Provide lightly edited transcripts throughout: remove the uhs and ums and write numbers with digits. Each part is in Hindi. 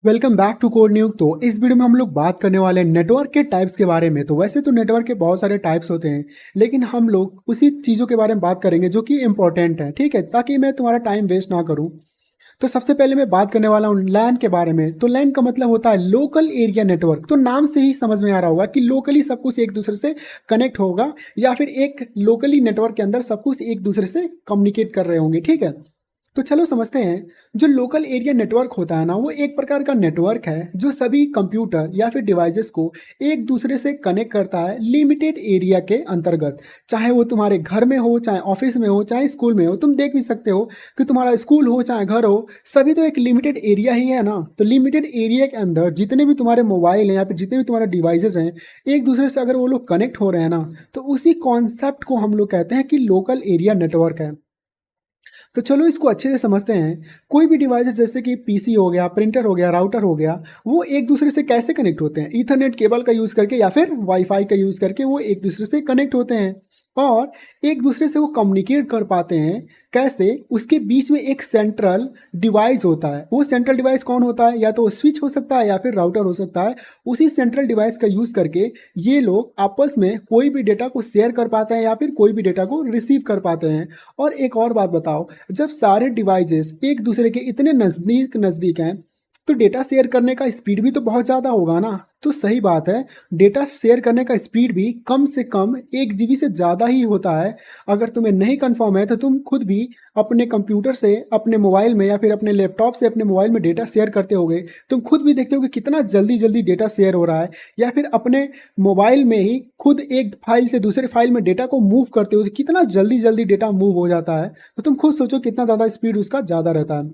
Welcome back to code news. तो इस वीडियो में हम लोग बात करने वाले हैं नेटवर्क के टाइप्स के बारे में। तो वैसे तो नेटवर्क के बहुत सारे टाइप्स होते हैं, लेकिन हम लोग उसी चीज़ों के बारे में बात करेंगे जो कि इंपॉर्टेंट है, ठीक है, ताकि मैं तुम्हारा टाइम वेस्ट ना करूं। तो सबसे पहले मैं बात करने वाला हूँ लैन के बारे में। तो लैन का मतलब होता है लोकल एरिया नेटवर्क। तो नाम से ही समझ में आ रहा होगा कि लोकली सब कुछ एक दूसरे से कनेक्ट होगा, या फिर एक लोकली नेटवर्क के अंदर सब कुछ एक दूसरे से कम्युनिकेट कर रहे होंगे, ठीक है। तो चलो समझते हैं। जो लोकल एरिया नेटवर्क होता है ना, वो एक प्रकार का नेटवर्क है जो सभी कंप्यूटर या फिर डिवाइसेस को एक दूसरे से कनेक्ट करता है लिमिटेड एरिया के अंतर्गत। चाहे वो तुम्हारे घर में हो, चाहे ऑफिस में हो, चाहे स्कूल में हो। तुम देख भी सकते हो कि तुम्हारा स्कूल हो चाहे घर हो, सभी तो एक लिमिटेड एरिया ही है ना। तो लिमिटेड एरिया के अंदर जितने भी तुम्हारे मोबाइल हैं या फिर जितने भी तुम्हारे डिवाइसेस हैं, एक दूसरे से अगर वो लोग कनेक्ट हो रहे हैं ना, तो उसी कॉन्सेप्ट को हम लोग कहते हैं कि लोकल एरिया नेटवर्क है। तो चलो इसको अच्छे से समझते हैं। कोई भी डिवाइस जैसे कि पीसी हो गया, प्रिंटर हो गया, राउटर हो गया, वो एक दूसरे से कैसे कनेक्ट होते हैं? ईथरनेट केबल का यूज़ करके या फिर वाईफाई का यूज़ करके वो एक दूसरे से कनेक्ट होते हैं और एक दूसरे से वो कम्युनिकेट कर पाते हैं। कैसे? उसके बीच में एक सेंट्रल डिवाइस होता है। वो सेंट्रल डिवाइस कौन होता है? या तो स्विच हो सकता है या फिर राउटर हो सकता है। उसी सेंट्रल डिवाइस का यूज़ करके ये लोग आपस में कोई भी डेटा को शेयर कर पाते हैं या फिर कोई भी डेटा को रिसीव कर पाते हैं। और एक और बात बताओ, जब सारे डिवाइसेस एक दूसरे के इतने नज़दीक नज़दीक हैं, तो डेटा शेयर करने का स्पीड भी तो बहुत ज़्यादा होगा ना। तो सही बात है, डेटा शेयर करने का स्पीड भी कम से कम 1 GB से ज़्यादा ही होता है। अगर तुम्हें नहीं कंफर्म है तो तुम खुद भी अपने कंप्यूटर से अपने मोबाइल में या फिर अपने लैपटॉप से अपने मोबाइल में डेटा शेयर करते होगे। तुम खुद भी देखते हो कि कितना जल्दी जल्दी डेटा शेयर हो रहा है, या फिर अपने मोबाइल में ही खुद एक फाइल से दूसरे फाइल में डेटा को मूव करते हो तो कितना जल्दी जल्दी डेटा मूव हो जाता है। तो तुम खुद सोचो कितना ज़्यादा स्पीड उसका ज़्यादा रहता है।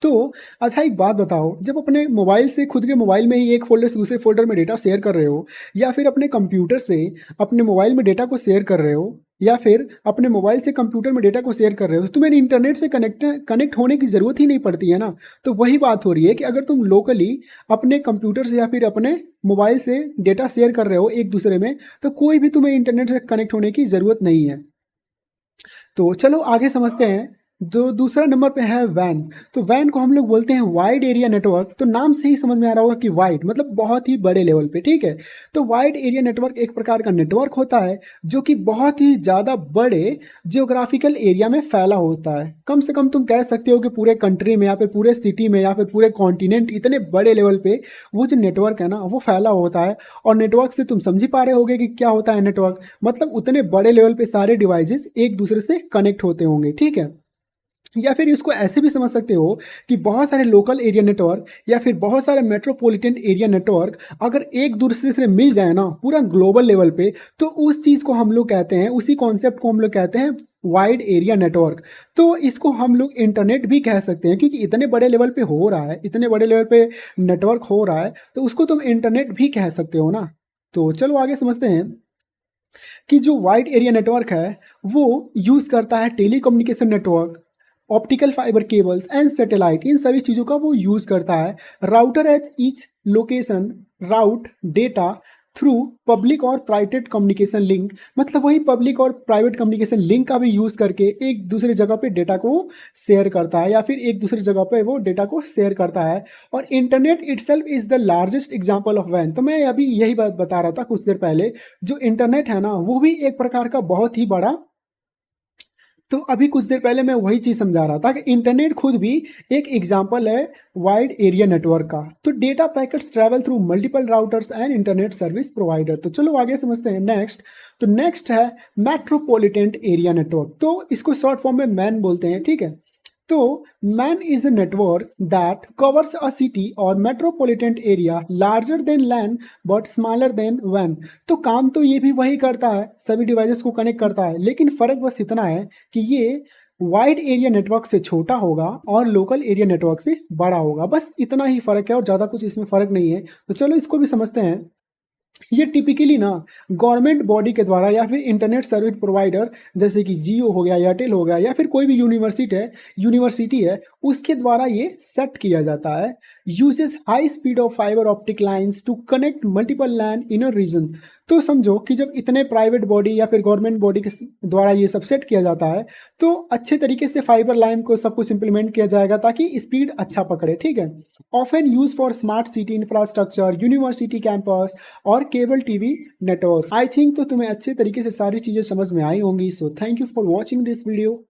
तो अच्छा एक बात बताओ, जब अपने मोबाइल से खुद के मोबाइल में ही एक फ़ोल्डर से दूसरे फ़ोल्डर में डेटा शेयर कर रहे हो, या फिर अपने कंप्यूटर से अपने मोबाइल में डेटा को शेयर कर रहे हो, या फिर अपने मोबाइल से कंप्यूटर में डेटा को शेयर कर रहे हो, तो तुम्हें इंटरनेट से कनेक्ट होने की ज़रूरत ही नहीं पड़ती है ना। तो वही बात हो रही है कि अगर तुम लोकली अपने कंप्यूटर से या फिर अपने मोबाइल से डेटा शेयर कर रहे हो एक दूसरे में, तो कोई भी तुम्हें इंटरनेट से कनेक्ट होने की ज़रूरत नहीं है। तो चलो आगे समझते हैं। जो दूसरा नंबर पे है वैन। तो वैन को हम लोग बोलते हैं वाइड एरिया नेटवर्क। तो नाम से ही समझ में आ रहा होगा कि वाइड मतलब बहुत ही बड़े लेवल पे, ठीक है। तो वाइड एरिया नेटवर्क एक प्रकार का नेटवर्क होता है जो कि बहुत ही ज़्यादा बड़े जियोग्राफिकल एरिया में फैला होता है। कम से कम तुम कह सकते हो कि पूरे कंट्री में या फिर पूरे सिटी में या फिर पूरे कॉन्टिनेंट, इतने बड़े लेवल पे वो जो नेटवर्क है ना, वो फैला होता है। और नेटवर्क से तुम समझ ही पा रहे होगे कि क्या होता है नेटवर्क। मतलब उतने बड़े लेवल पे सारे डिवाइसेस एक दूसरे से कनेक्ट होते होंगे, ठीक है। या फिर इसको ऐसे भी समझ सकते हो कि बहुत सारे लोकल एरिया नेटवर्क या फिर बहुत सारे मेट्रोपॉलिटन एरिया नेटवर्क अगर एक दूसरे से मिल जाए ना पूरा ग्लोबल लेवल पे, तो उस चीज़ को हम लोग कहते हैं, उसी कॉन्सेप्ट को हम लोग कहते हैं वाइड एरिया नेटवर्क। तो इसको हम लोग इंटरनेट भी कह सकते हैं, क्योंकि इतने बड़े लेवल पे हो रहा है, इतने बड़े लेवल पे नेटवर्क हो रहा है, तो उसको तुम इंटरनेट भी कह सकते हो ना। तो चलो आगे समझते हैं कि जो वाइड एरिया नेटवर्क है वो यूज़ करता है telecommunication network, optical fibre cables and satellite, इन सभी चीज़ों का वो यूज़ करता है। Router at each location route data through public और प्राइवेट कम्युनिकेशन लिंक। मतलब वही पब्लिक और प्राइवेट कम्युनिकेशन लिंक का भी यूज़ करके एक दूसरे जगह पे डेटा को शेयर करता है, या फिर एक दूसरी जगह पे वो डेटा को शेयर करता है। और internet itself is the largest example of वैन। तो मैं अभी यही बात बता रहा था कुछ देर पहले, जो इंटरनेट है ना, वो भी एक प्रकार का बहुत ही बड़ा। तो अभी कुछ देर पहले मैं वही चीज़ समझा रहा था कि इंटरनेट खुद भी एक एग्जांपल है वाइड एरिया नेटवर्क का। तो data packets travel through multiple routers and internet service provider. तो चलो आगे समझते हैं नेक्स्ट। तो नेक्स्ट है मेट्रोपॉलिटन एरिया नेटवर्क। तो इसको शॉर्ट फॉर्म में मैन बोलते हैं, ठीक है। तो MAN is a network that covers a city और metropolitan area larger than LAN but smaller than वैन। तो काम तो ये भी वही करता है, सभी डिवाइसेस को कनेक्ट करता है, लेकिन फ़र्क बस इतना है कि ये वाइड एरिया नेटवर्क से छोटा होगा और लोकल एरिया नेटवर्क से बड़ा होगा। बस इतना ही फ़र्क है और ज़्यादा कुछ इसमें फ़र्क नहीं है। तो चलो इसको भी समझते हैं। ये टिपिकली ना गवर्नमेंट बॉडी के द्वारा या फिर इंटरनेट सर्विस प्रोवाइडर जैसे कि जियो हो गया, एयरटेल हो गया, या फिर कोई भी यूनिवर्सिटी है उसके द्वारा ये सेट किया जाता है। uses high speed of fiber optic lines to connect multiple land in a region। तो समझो कि जब इतने प्राइवेट बॉडी या फिर गवर्नमेंट बॉडी के द्वारा ये सब सेट किया जाता है तो अच्छे तरीके से फाइबर लाइन को सब कुछ इंप्लीमेंट किया जाएगा ताकि स्पीड अच्छा पकड़े, ठीक है। Often use for smart city infrastructure, university campus और cable TV network. I think तो तुम्हें अच्छे तरीके से सारी चीज़ें समझ में आई होंगी। So thank you for watching this video.